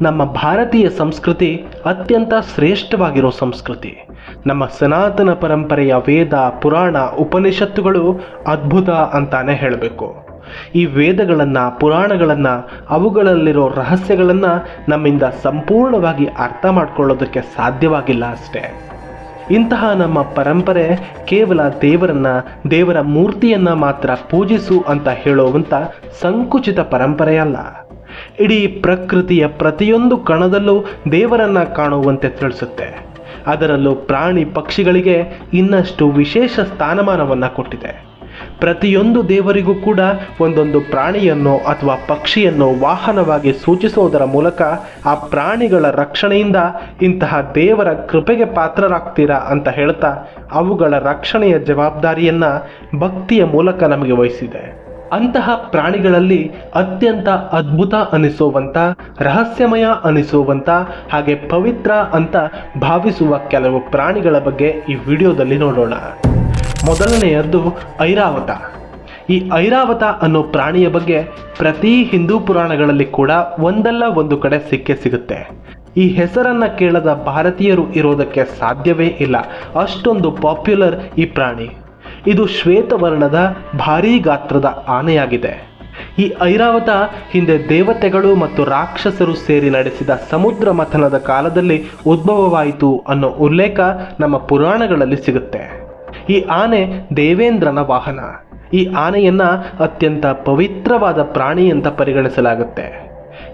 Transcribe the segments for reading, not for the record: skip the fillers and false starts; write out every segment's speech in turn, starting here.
ನಮ್ಮ ಭಾರತೀಯ ಸಂಸ್ಕೃತಿ ಅತ್ಯಂತ ಶ್ರೇಷ್ಠವಾಗಿರೋ ಸಂಸ್ಕೃತಿ. ನಮ್ಮ ಸನಾತನ ಪರಂಪರೆಯ ವೇದ, ಪುರಾಣ, ಉಪನಿಷತ್ತುಗಳು ಅದ್ಭುತ ಅಂತಾನೆ ಹೇಳಬೇಕು. ಈ ವೇದಗಳನ್ನು, ಪುರಾಣಗಳನ್ನು, ಅವುಗಳಲ್ಲಿರೋ ರಹಸ್ಯಗಳನ್ನು ನಮ್ಮಿಂದ ಸಂಪೂರ್ಣವಾಗಿ ಅರ್ಥ ಮಾಡ್ಕೊಳ್ಳೋದಕ್ಕೆ ಸಾಧ್ಯವಾಗಿಲ್ಲ ಅಷ್ಟೇ. ಇಂತಹ ನಮ್ಮ ಪರಂಪರೆ ಕೇವಲ ದೇವರ ಮೂರ್ತಿಯನ್ನು ಮಾತ್ರ ಪೂಜಿಸು ಅಂತ ಹೇಳುವಂಥ ಸಂಕುಚಿತ ಪರಂಪರೆಯಲ್ಲ. ಇಡೀ ಪ್ರಕೃತಿಯ ಪ್ರತಿಯೊಂದು ಕಣದಲ್ಲೂ ದೇವರನ್ನು ಕಾಣುವಂತೆ ತಿಳಿಸುತ್ತೆ. ಅದರಲ್ಲೂ ಪ್ರಾಣಿ ಪಕ್ಷಿಗಳಿಗೆ ಇನ್ನಷ್ಟು ವಿಶೇಷ ಸ್ಥಾನಮಾನವನ್ನು ಕೊಟ್ಟಿದೆ. ಪ್ರತಿಯೊಂದು ದೇವರಿಗೂ ಕೂಡ ಒಂದೊಂದು ಪ್ರಾಣಿಯನ್ನು ಅಥವಾ ಪಕ್ಷಿಯನ್ನು ವಾಹನವಾಗಿ ಸೂಚಿಸುವುದರ ಮೂಲಕ ಆ ಪ್ರಾಣಿಗಳ ರಕ್ಷಣೆಯಿಂದ ಇಂತಹ ದೇವರ ಕೃಪೆಗೆ ಪಾತ್ರರಾಗ್ತೀರಾ ಅಂತ ಹೇಳ್ತಾ ಅವುಗಳ ರಕ್ಷಣೆಯ ಜವಾಬ್ದಾರಿಯನ್ನು ಭಕ್ತಿಯ ಮೂಲಕ ನಮಗೆ ವಹಿಸಿದೆ. ಅಂತಹ ಪ್ರಾಣಿಗಳಲ್ಲಿ ಅತ್ಯಂತ ಅದ್ಭುತ ಅನಿಸುವಂಥ, ರಹಸ್ಯಮಯ ಅನಿಸುವಂಥ, ಹಾಗೆ ಪವಿತ್ರ ಅಂತ ಭಾವಿಸುವ ಕೆಲವು ಪ್ರಾಣಿಗಳ ಬಗ್ಗೆ ಈ ವಿಡಿಯೋದಲ್ಲಿ ನೋಡೋಣ. ಮೊದಲನೆಯದ್ದು ಐರಾವತ. ಈ ಐರಾವತ ಅನ್ನೋ ಪ್ರಾಣಿಯ ಬಗ್ಗೆ ಪ್ರತಿ ಹಿಂದೂ ಪುರಾಣಗಳಲ್ಲಿ ಕೂಡ ಒಂದಲ್ಲ ಒಂದು ಕಡೆ ಸಿಕ್ಕೇ ಸಿಗುತ್ತೆ. ಈ ಹೆಸರನ್ನು ಕೇಳದ ಭಾರತೀಯರು ಇರೋದಕ್ಕೆ ಸಾಧ್ಯವೇ ಇಲ್ಲ, ಅಷ್ಟೊಂದು ಪಾಪ್ಯುಲರ್ ಈ ಪ್ರಾಣಿ. ಇದು ಶ್ವೇತವರ್ಣದ ಭಾರೀ ಗಾತ್ರದ ಆನೆಯಾಗಿದೆ. ಈ ಐರಾವತ ಹಿಂದೆ ದೇವತೆಗಳು ಮತ್ತು ರಾಕ್ಷಸರು ಸೇರಿ ನಡೆಸಿದ ಸಮುದ್ರ ಮಥನದ ಕಾಲದಲ್ಲಿ ಉದ್ಭವವಾಯಿತು ಅನ್ನೋ ಉಲ್ಲೇಖ ನಮ್ಮ ಪುರಾಣಗಳಲ್ಲಿ ಸಿಗುತ್ತೆ. ಈ ಆನೆ ದೇವೇಂದ್ರನ ವಾಹನ. ಈ ಆನೆಯನ್ನ ಅತ್ಯಂತ ಪವಿತ್ರವಾದ ಪ್ರಾಣಿ ಅಂತ ಪರಿಗಣಿಸಲಾಗುತ್ತೆ.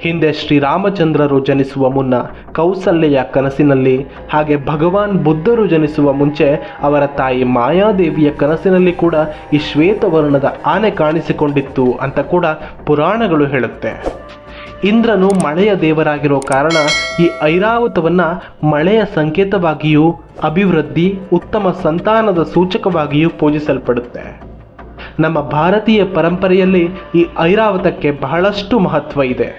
ಹಿಂದೆ ಶ್ರೀರಾಮಚಂದ್ರರು ಜನಿಸುವ ಮುನ್ನ ಕೌಸಲ್ಯೆಯ ಕನಸಿನಲ್ಲಿ, ಹಾಗೆ ಭಗವಾನ್ ಬುದ್ಧರು ಜನಿಸುವ ಮುಂಚೆ ಅವರ ತಾಯಿ ಮಾಯಾದೇವಿಯ ಕನಸಿನಲ್ಲಿ ಕೂಡ ಈ ಶ್ವೇತವರ್ಣದ ಆನೆ ಕಾಣಿಸಿಕೊಂಡಿತ್ತು ಅಂತ ಕೂಡ ಪುರಾಣಗಳು ಹೇಳುತ್ತೆ. ಇಂದ್ರನು ಮಳೆಯ ದೇವರಾಗಿರೋ ಕಾರಣ ಈ ಐರಾವತವನ್ನ ಮಳೆಯ ಸಂಕೇತವಾಗಿಯೂ, ಅಭಿವೃದ್ಧಿ, ಉತ್ತಮ ಸಂತಾನದ ಸೂಚಕವಾಗಿಯೂ ಪೂಜಿಸಲ್ಪಡುತ್ತೆ. ನಮ್ಮ ಭಾರತೀಯ ಪರಂಪರೆಯಲ್ಲಿ ಈ ಐರಾವತಕ್ಕೆ ಬಹಳಷ್ಟು ಮಹತ್ವ ಇದೆ.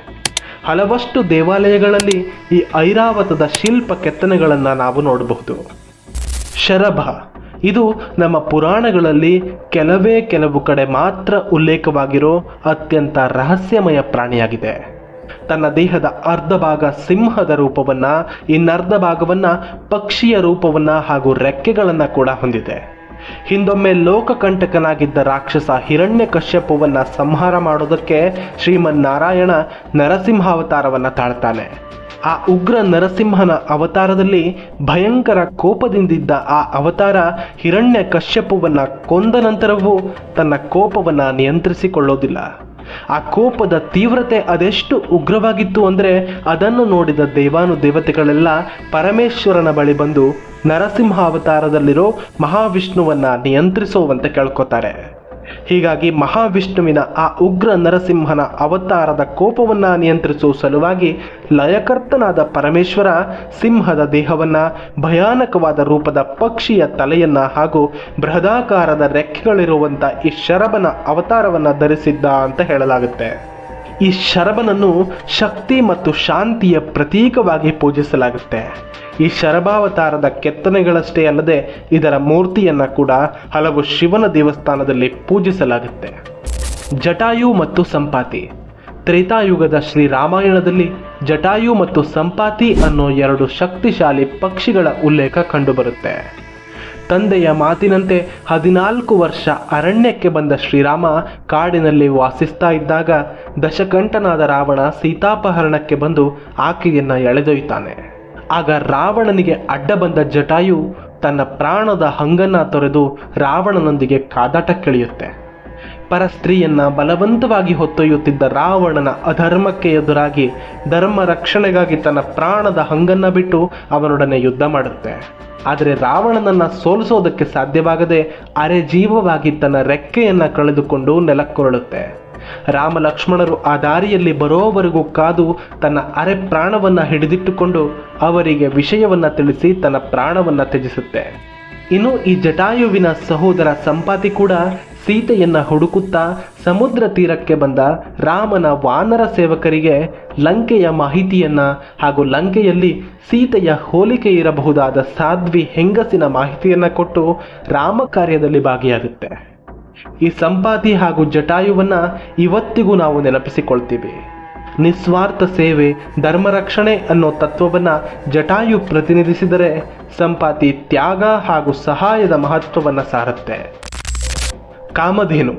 ಹಲವಷ್ಟು ದೇವಾಲಯಗಳಲ್ಲಿ ಈ ಐರಾವತದ ಶಿಲ್ಪ ಕೆತ್ತನೆಗಳನ್ನು ನಾವು ನೋಡಬಹುದು. ಶರಭ, ಇದು ನಮ್ಮ ಪುರಾಣಗಳಲ್ಲಿ ಕೆಲವು ಕಡೆ ಮಾತ್ರ ಉಲ್ಲೇಖವಾಗಿರೋ ಅತ್ಯಂತ ರಹಸ್ಯಮಯ ಪ್ರಾಣಿಯಾಗಿದೆ. ತನ್ನ ದೇಹದ ಅರ್ಧ ಭಾಗ ಸಿಂಹದ ರೂಪವನ್ನ, ಇನ್ನರ್ಧ ಭಾಗವನ್ನ ಪಕ್ಷಿಯ ರೂಪವನ್ನ ಹಾಗೂ ರೆಕ್ಕೆಗಳನ್ನ ಕೂಡ ಹೊಂದಿದೆ. ಹಿಂದೊಮ್ಮೆ ಲೋಕಕಂಟಕನಾಗಿದ್ದ ರಾಕ್ಷಸ ಹಿರಣ್ಯಕಶ್ಯಪುವನ್ನ ಸಂಹಾರ ಮಾಡೋದಕ್ಕೆ ಶ್ರೀಮನ್ನಾರಾಯಣ ನರಸಿಂಹಾವತಾರವನ್ನ ತಾಳ್ತಾನೆ. ಆ ಉಗ್ರ ನರಸಿಂಹನ ಅವತಾರದಲ್ಲಿ ಭಯಂಕರ ಕೋಪದಿಂದಿದ್ದ ಆ ಅವತಾರ ಹಿರಣ್ಯಕಶ್ಯಪುವನ್ನ ಕೊಂದ ನಂತರವೂ ತನ್ನ ಕೋಪವನ್ನ ನಿಯಂತ್ರಿಸಿಕೊಳ್ಳೋದಿಲ್ಲ. ಆ ಕೋಪದ ತೀವ್ರತೆ ಅದೆಷ್ಟು ಉಗ್ರವಾಗಿತ್ತು ಅಂದರೆ ಅದನ್ನು ನೋಡಿದ ದೇವಾನುದೇವತೆಗಳೆಲ್ಲ ಪರಮೇಶ್ವರನ ಬಳಿ ಬಂದು ನರಸಿಂಹಾವತಾರದಲ್ಲಿರೋ ಮಹಾವಿಷ್ಣುವನ್ನ ನಿಯಂತ್ರಿಸುವಂತೆ ಕೇಳ್ಕೊತಾರೆ. ಹೀಗಾಗಿ ಮಹಾವಿಷ್ಣುವಿನ ಆ ಉಗ್ರ ನರಸಿಂಹನ ಅವತಾರದ ಕೋಪವನ್ನ ನಿಯಂತ್ರಿಸುವ ಸಲುವಾಗಿ ಲಯಕರ್ತನಾದ ಪರಮೇಶ್ವರ ಸಿಂಹದ ದೇಹವನ್ನ, ಭಯಾನಕವಾದ ರೂಪದ ಪಕ್ಷಿಯ ತಲೆಯನ್ನ ಹಾಗೂ ಬೃಹದಾಕಾರದ ರೆಕ್ಕೆಗಳಿರುವಂಥ ಈ ಶರಭನ ಅವತಾರವನ್ನ ಧರಿಸಿದ್ದ ಅಂತ ಹೇಳಲಾಗುತ್ತೆ. ಈ ಶರಭನನ್ನು ಶಕ್ತಿ ಮತ್ತು ಶಾಂತಿಯ ಪ್ರತೀಕವಾಗಿ ಪೂಜಿಸಲಾಗುತ್ತೆ. ಈ ಶರಭಾವತಾರದ ಕೆತ್ತನೆಗಳಷ್ಟೇ ಅಲ್ಲದೆ ಇದರ ಮೂರ್ತಿಯನ್ನ ಕೂಡ ಹಲವು ಶಿವನ ದೇವಸ್ಥಾನದಲ್ಲಿ ಪೂಜಿಸಲಾಗುತ್ತೆ. ಜಟಾಯು ಮತ್ತು ಸಂಪಾತಿ. ತ್ರೇತಾಯುಗದ ಶ್ರೀರಾಮಾಯಣದಲ್ಲಿ ಜಟಾಯು ಮತ್ತು ಸಂಪಾತಿ ಅನ್ನೋ ಎರಡು ಶಕ್ತಿಶಾಲಿ ಪಕ್ಷಿಗಳ ಉಲ್ಲೇಖ ಕಂಡುಬರುತ್ತೆ. ತಂದೆಯ ಮಾತಿನಂತೆ 14 ವರ್ಷ ಅರಣ್ಯಕ್ಕೆ ಬಂದ ಶ್ರೀರಾಮ ಕಾಡಿನಲ್ಲಿ ವಾಸಿಸ್ತಾ ಇದ್ದಾಗ ದಶಕಂಠನಾದ ರಾವಣ ಸೀತಾಪಹರಣಕ್ಕೆ ಬಂದು ಆಕೆಯನ್ನ ಎಳೆದೊಯ್ತಾನೆ. ಆಗ ರಾವಣನಿಗೆ ಅಡ್ಡ ಬಂದ ಜಟಾಯು ತನ್ನ ಪ್ರಾಣದ ಹಂಗನ್ನ ತೊರೆದು ರಾವಣನೊಂದಿಗೆ ಕಾದಾಟಕ್ಕಿಳಿಯುತ್ತೆ. ಪರಸ್ತ್ರೀಯನ್ನ ಬಲವಂತವಾಗಿ ಹೊತ್ತೊಯ್ಯುತ್ತಿದ್ದ ರಾವಣನ ಅಧರ್ಮಕ್ಕೆ ಎದುರಾಗಿ ಧರ್ಮ ರಕ್ಷಣೆಗಾಗಿ ತನ್ನ ಪ್ರಾಣದ ಹಂಗನ್ನ ಬಿಟ್ಟು ಅವನೊಡನೆ ಯುದ್ಧ ಮಾಡುತ್ತೆ. ಆದರೆ ರಾವಣನನ್ನ ಸೋಲಿಸೋದಕ್ಕೆ ಸಾಧ್ಯವಾಗದೆ ಅರೆ ಜೀವವಾಗಿ ತನ್ನ ರೆಕ್ಕೆಯನ್ನ ಕಳೆದುಕೊಂಡು ನೆಲಕ್ಕುರುಳುತ್ತೆ. ರಾಮ ಲಕ್ಷ್ಮಣರು ಆ ದಾರಿಯಲ್ಲಿ ಬರೋವರೆಗೂ ಕಾದು ತನ್ನ ಅರೆ ಪ್ರಾಣವನ್ನ ಹಿಡಿದಿಟ್ಟುಕೊಂಡು ಅವರಿಗೆ ವಿಷಯವನ್ನ ತಿಳಿಸಿ ತನ್ನ ಪ್ರಾಣವನ್ನ ತ್ಯಜಿಸುತ್ತೆ. ಇನ್ನು ಈ ಜಟಾಯುವಿನ ಸಹೋದರ ಸಂಪಾತಿ ಕೂಡ ಸೀತೆಯನ್ನ ಹುಡುಕುತ್ತಾ ಸಮುದ್ರ ತೀರಕ್ಕೆ ಬಂದ ರಾಮನ ವಾನರ ಸೇವಕರಿಗೆ ಲಂಕೆಯ ಮಾಹಿತಿಯನ್ನ ಹಾಗೂ ಲಂಕೆಯಲ್ಲಿ ಸೀತೆಯ ಹೋಲಿಕೆ ಇರಬಹುದಾದ ಸಾಧ್ವಿ ಹೆಂಗಸಿನ ಮಾಹಿತಿಯನ್ನ ಕೊಟ್ಟು ರಾಮ ಕಾರ್ಯದಲ್ಲಿ ಭಾಗಿಯಾಗುತ್ತೆ. ಈ ಸಂಪಾತಿ ಹಾಗೂ ಜಟಾಯುವನ್ನ ಇವತ್ತಿಗೂ ನಾವು ನೆನಪಿಸಿಕೊಳ್ತೀವಿ. ನಿಸ್ವಾರ್ಥ ಸೇವೆ, ಧರ್ಮರಕ್ಷಣೆ ಅನ್ನೋ ತತ್ವವನ್ನು ಜಟಾಯು ಪ್ರತಿನಿಧಿಸಿದರೆ, ಸಂಪಾತಿ ತ್ಯಾಗ ಹಾಗೂ ಸಹಾಯದ ಮಹತ್ವವನ್ನು ಸಾರುತ್ತೆ. ಕಾಮಧೇನು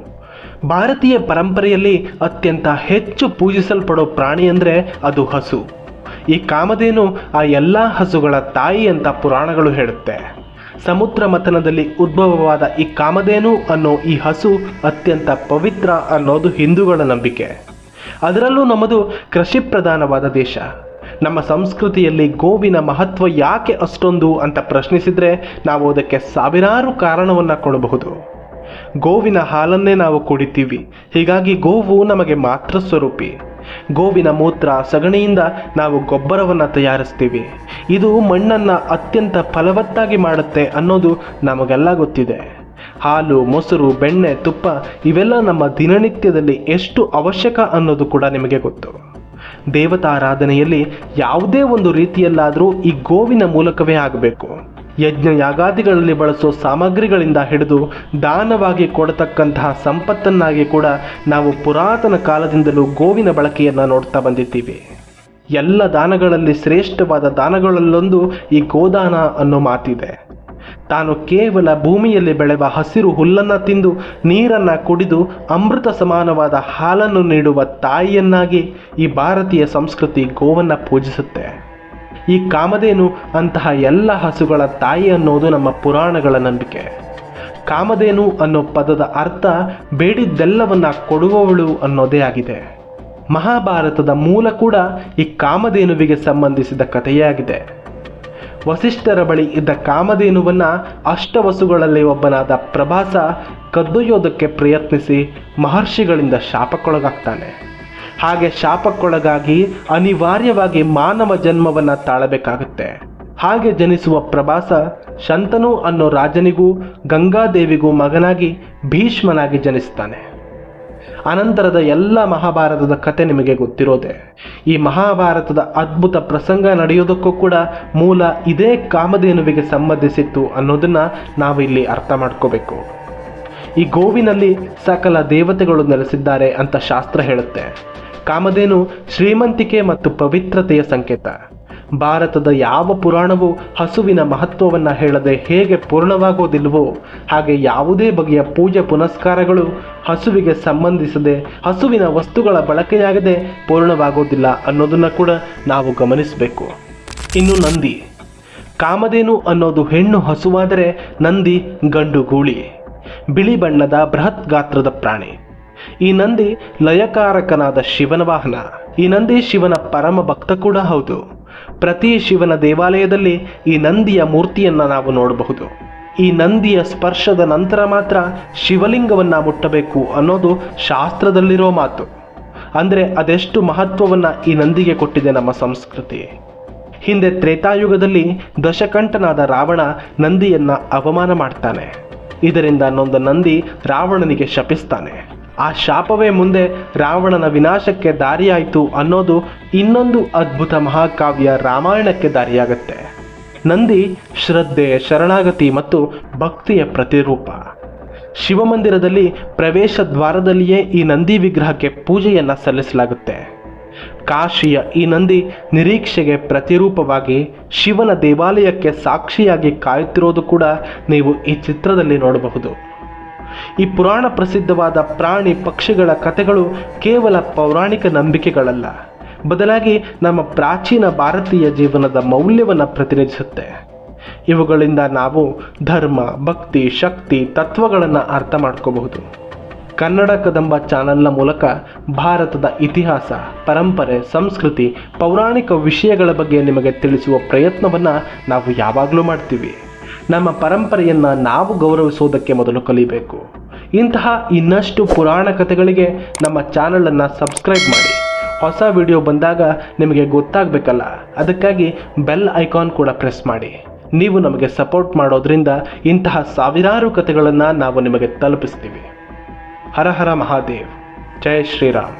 ಭಾರತೀಯ ಪರಂಪರೆಯಲ್ಲಿ ಅತ್ಯಂತ ಹೆಚ್ಚು ಪೂಜಿಸಲ್ಪಡೋ ಪ್ರಾಣಿ ಅಂದರೆ ಅದು ಹಸು. ಈ ಕಾಮಧೇನು ಆ ಎಲ್ಲ ಹಸುಗಳ ತಾಯಿ ಅಂತ ಪುರಾಣಗಳು ಹೇಳುತ್ತೆ. ಸಮುದ್ರ ಮಥನದಲ್ಲಿ ಉದ್ಭವವಾದ ಈ ಕಾಮಧೇನು ಅನ್ನೋ ಈ ಹಸು ಅತ್ಯಂತ ಪವಿತ್ರ ಅನ್ನೋದು ಹಿಂದೂಗಳ ನಂಬಿಕೆ. ಅದರಲ್ಲೂ ನಮ್ಮದು ಕೃಷಿ ಪ್ರಧಾನವಾದ ದೇಶ. ನಮ್ಮ ಸಂಸ್ಕೃತಿಯಲ್ಲಿ ಗೋವಿನ ಮಹತ್ವ ಯಾಕೆ ಅಷ್ಟೊಂದು ಅಂತ ಪ್ರಶ್ನಿಸಿದರೆ ನಾವು ಅದಕ್ಕೆ ಸಾವಿರಾರು ಕಾರಣವನ್ನು ಕೊಡಬಹುದು. ಗೋವಿನ ಹಾಲನ್ನೇ ನಾವು ಕುಡಿತೀವಿ, ಹೀಗಾಗಿ ಗೋವು ನಮಗೆ ಮಾತೃ ಸ್ವರೂಪಿ. ಗೋವಿನ ಮೂತ್ರ, ಸಗಣಿಯಿಂದ ನಾವು ಗೊಬ್ಬರವನ್ನು ತಯಾರಿಸ್ತೀವಿ. ಇದು ಮಣ್ಣನ್ನು ಅತ್ಯಂತ ಫಲವತ್ತಾಗಿ ಮಾಡುತ್ತೆ ಅನ್ನೋದು ನಮಗೆಲ್ಲ ಗೊತ್ತಿದೆ. ಹಾಲು, ಮೊಸರು, ಬೆಣ್ಣೆ, ತುಪ್ಪ ಇವೆಲ್ಲ ನಮ್ಮ ದಿನನಿತ್ಯದಲ್ಲಿ ಎಷ್ಟು ಅವಶ್ಯಕ ಅನ್ನೋದು ಕೂಡ ನಿಮಗೆ ಗೊತ್ತು. ದೇವತಾರಾಧನೆಯಲ್ಲಿ ಯಾವುದೇ ಒಂದು ರೀತಿಯಲ್ಲಾದರೂ ಈ ಗೋವಿನ ಮೂಲಕವೇ ಆಗಬೇಕು. ಯಜ್ಞ ಯಾಗಾದಿಗಳಲ್ಲಿ ಬಳಸೋ ಸಾಮಗ್ರಿಗಳಿಂದ ಹಿಡಿದು ದಾನವಾಗಿ ಕೊಡತಕ್ಕಂತಹ ಸಂಪತ್ತನ್ನಾಗಿ ಕೂಡ ನಾವು ಪುರಾತನ ಕಾಲದಿಂದಲೂ ಗೋವಿನ ಬಳಕೆಯನ್ನು ನೋಡ್ತಾ ಬಂದಿದ್ದೀವಿ. ಎಲ್ಲ ದಾನಗಳಲ್ಲಿ ಶ್ರೇಷ್ಠವಾದ ದಾನಗಳಲ್ಲೊಂದು ಈ ಗೋದಾನ ಅನ್ನೋ ಮಾತಿದೆ. ತಾನು ಕೇವಲ ಭೂಮಿಯಲ್ಲಿ ಬೆಳೆವ ಹಸಿರು ಹುಲ್ಲನ್ನು ತಿಂದು ನೀರನ್ನು ಕುಡಿದು ಅಮೃತ ಸಮಾನವಾದ ಹಾಲನ್ನು ನೀಡುವ ತಾಯಿಯನ್ನಾಗಿ ಈ ಭಾರತೀಯ ಸಂಸ್ಕೃತಿ ಗೋವನ್ನು ಪೂಜಿಸುತ್ತೆ. ಈ ಕಾಮಧೇನು ಅಂತಹ ಎಲ್ಲ ಹಸುಗಳ ತಾಯಿ ಅನ್ನೋದು ನಮ್ಮ ಪುರಾಣಗಳ ನಂಬಿಕೆ. ಕಾಮಧೇನು ಅನ್ನೋ ಪದದ ಅರ್ಥ ಬೇಡಿದ್ದೆಲ್ಲವನ್ನ ಕೊಡುವವಳು ಅನ್ನೋದೇ ಆಗಿದೆ. ಮಹಾಭಾರತದ ಮೂಲ ಕೂಡ ಈ ಕಾಮಧೇನುವಿಗೆ ಸಂಬಂಧಿಸಿದ ಕಥೆಯೇ ಆಗಿದೆ. ವಸಿಷ್ಠರ ಬಳಿ ಇದ್ದ ಕಾಮಧೇನುವನ್ನು ಅಷ್ಟವಸುಗಳಲ್ಲಿ ಒಬ್ಬನಾದ ಪ್ರಭಾಸ ಕದ್ದೊಯ್ಯೋದಕ್ಕೆ ಪ್ರಯತ್ನಿಸಿ ಮಹರ್ಷಿಗಳಿಂದ ಶಾಪಕ್ಕೊಳಗಾಗ್ತಾನೆ. ಹಾಗೆ ಶಾಪಕ್ಕೊಳಗಾಗಿ ಅನಿವಾರ್ಯವಾಗಿ ಮಾನವ ಜನ್ಮವನ್ನು ತಾಳಬೇಕಾಗುತ್ತೆ. ಹಾಗೆ ಜನಿಸುವ ಪ್ರಭಾಸ ಶಂತನು ಅನ್ನೋ ರಾಜನಿಗೂ ಗಂಗಾದೇವಿಗೂ ಮಗನಾಗಿ ಭೀಷ್ಮನಾಗಿ ಜನಿಸ್ತಾನೆ. ಅನಂತರದ ಎಲ್ಲ ಮಹಾಭಾರತದ ಕತೆ ನಿಮಗೆ ಗೊತ್ತಿರೋದೆ. ಈ ಮಹಾಭಾರತದ ಅದ್ಭುತ ಪ್ರಸಂಗ ನಡೆಯೋದಕ್ಕೂ ಕೂಡ ಮೂಲ ಇದೇ ಕಾಮಧೇನುವಿಗೆ ಸಂಬಂಧಿಸಿತ್ತು ಅನ್ನೋದನ್ನ ನಾವು ಇಲ್ಲಿ ಅರ್ಥ ಮಾಡ್ಕೋಬೇಕು. ಈ ಗೋವಿನಲ್ಲಿ ಸಕಲ ದೇವತೆಗಳು ನೆಲೆಸಿದ್ದಾರೆ ಅಂತ ಶಾಸ್ತ್ರ ಹೇಳುತ್ತೆ. ಕಾಮಧೇನು ಶ್ರೀಮಂತಿಕೆ ಮತ್ತು ಪವಿತ್ರತೆಯ ಸಂಕೇತ. ಭಾರತದ ಯಾವ ಪುರಾಣವೂ ಹಸುವಿನ ಮಹತ್ವವನ್ನು ಹೇಳದೆ ಹೇಗೆ ಪೂರ್ಣವಾಗೋದಿಲ್ವೋ ಹಾಗೆ ಯಾವುದೇ ಬಗೆಯ ಪೂಜೆ ಪುನಸ್ಕಾರಗಳು ಹಸುವಿಗೆ ಸಂಬಂಧಿಸದೆ ಹಸುವಿನ ವಸ್ತುಗಳ ಬಳಕೆಯಾಗದೆ ಪೂರ್ಣವಾಗೋದಿಲ್ಲ ಅನ್ನೋದನ್ನು ಕೂಡ ನಾವು ಗಮನಿಸಬೇಕು. ಇನ್ನು ನಂದಿ. ಕಾಮಧೇನು ಅನ್ನೋದು ಹೆಣ್ಣು ಹಸುವಾದರೆ ನಂದಿ ಗಂಡು ಗೂಳಿ. ಬಿಳಿ ಬಣ್ಣದ ಬೃಹತ್ ಗಾತ್ರದ ಪ್ರಾಣಿ. ಈ ನಂದಿ ಲಯಕಾರಕನಾದ ಶಿವನ ವಾಹನ. ಈ ನಂದಿ ಶಿವನ ಪರಮ ಭಕ್ತ ಕೂಡ ಹೌದು. ಪ್ರತಿ ಶಿವನ ದೇವಾಲಯದಲ್ಲಿ ಈ ನಂದಿಯ ಮೂರ್ತಿಯನ್ನು ನಾವು ನೋಡಬಹುದು. ಈ ನಂದಿಯ ಸ್ಪರ್ಶದ ನಂತರ ಮಾತ್ರ ಶಿವಲಿಂಗವನ್ನು ಮುಟ್ಟಬೇಕು ಅನ್ನೋದು ಶಾಸ್ತ್ರದಲ್ಲಿರೋ ಮಾತು. ಅಂದರೆ ಅದೆಷ್ಟು ಮಹತ್ವವನ್ನು ಈ ನಂದಿಗೆ ಕೊಟ್ಟಿದೆ ನಮ್ಮ ಸಂಸ್ಕೃತಿ. ಹಿಂದೆ ತ್ರೇತಾಯುಗದಲ್ಲಿ ದಶಕಂಠನಾದ ರಾವಣ ನಂದಿಯನ್ನು ಅವಮಾನ ಮಾಡ್ತಾನೆ. ಇದರಿಂದ ನೊಂದ ನಂದಿ ರಾವಣನಿಗೆ ಶಪಿಸ್ತಾನೆ. ಆ ಶಾಪವೇ ಮುಂದೆ ರಾವಣನ ವಿನಾಶಕ್ಕೆ ದಾರಿಯಾಯಿತು ಅನ್ನೋದು ಇನ್ನೊಂದು ಅದ್ಭುತ ಮಹಾಕಾವ್ಯ ರಾಮಾಯಣಕ್ಕೆ ದಾರಿಯಾಗುತ್ತೆ. ನಂದಿ ಶ್ರದ್ಧೆ, ಶರಣಾಗತಿ ಮತ್ತು ಭಕ್ತಿಯ ಪ್ರತಿರೂಪ. ಶಿವಮಂದಿರದಲ್ಲಿ ಪ್ರವೇಶ ದ್ವಾರದಲ್ಲಿಯೇ ಈ ನಂದಿ ವಿಗ್ರಹಕ್ಕೆ ಪೂಜೆಯನ್ನು ಸಲ್ಲಿಸಲಾಗುತ್ತೆ. ಕಾಶಿಯ ಈ ನಂದಿ ನಿರೀಕ್ಷೆಗೆ ಪ್ರತಿರೂಪವಾಗಿ ಶಿವನ ದೇವಾಲಯಕ್ಕೆ ಸಾಕ್ಷಿಯಾಗಿ ಕಾಯುತ್ತಿರೋದು ಕೂಡ ನೀವು ಈ ಚಿತ್ರದಲ್ಲಿ ನೋಡಬಹುದು. ಈ ಪುರಾಣ ಪ್ರಸಿದ್ಧವಾದ ಪ್ರಾಣಿ ಪಕ್ಷಿಗಳ ಕಥೆಗಳು ಕೇವಲ ಪೌರಾಣಿಕ ನಂಬಿಕೆಗಳಲ್ಲ, ಬದಲಾಗಿ ನಮ್ಮ ಪ್ರಾಚೀನ ಭಾರತೀಯ ಜೀವನದ ಮೌಲ್ಯವನ್ನು ಪ್ರತಿನಿಧಿಸುತ್ತೆ. ಇವುಗಳಿಂದ ನಾವು ಧರ್ಮ, ಭಕ್ತಿ, ಶಕ್ತಿ, ತತ್ವಗಳನ್ನು ಅರ್ಥ ಮಾಡ್ಕೋಬಹುದು. ಕನ್ನಡ ಕದಂಬ ಚಾನೆಲ್ನ ಮೂಲಕ ಭಾರತದ ಇತಿಹಾಸ, ಪರಂಪರೆ, ಸಂಸ್ಕೃತಿ, ಪೌರಾಣಿಕ ವಿಷಯಗಳ ಬಗ್ಗೆ ನಿಮಗೆ ತಿಳಿಸುವ ಪ್ರಯತ್ನವನ್ನು ನಾವು ಯಾವಾಗಲೂ ಮಾಡ್ತೀವಿ. ನಮ್ಮ ಪರಂಪರೆಯನ್ನು ನಾವು ಗೌರವಿಸೋದಕ್ಕೆ ಮೊದಲು ಕಲಿಬೇಕು. ಇಂತಹ ಇನ್ನಷ್ಟು ಪುರಾಣ ಕಥೆಗಳಿಗೆ ನಮ್ಮ ಚಾನಲನ್ನು ಸಬ್ಸ್ಕ್ರೈಬ್ ಮಾಡಿ. ಹೊಸ ವಿಡಿಯೋ ಬಂದಾಗ ನಿಮಗೆ ಗೊತ್ತಾಗಬೇಕಲ್ಲ, ಅದಕ್ಕಾಗಿ ಬೆಲ್ ಐಕಾನ್ ಕೂಡ ಪ್ರೆಸ್ ಮಾಡಿ. ನೀವು ನಮಗೆ ಸಪೋರ್ಟ್ ಮಾಡೋದ್ರಿಂದ ಇಂತಹ ಸಾವಿರಾರು ಕಥೆಗಳನ್ನು ನಾವು ನಿಮಗೆ ತಲುಪಿಸ್ತೀವಿ. ಹರ ಹರ ಮಹಾದೇವ್. ಜೈ ಶ್ರೀರಾಮ್.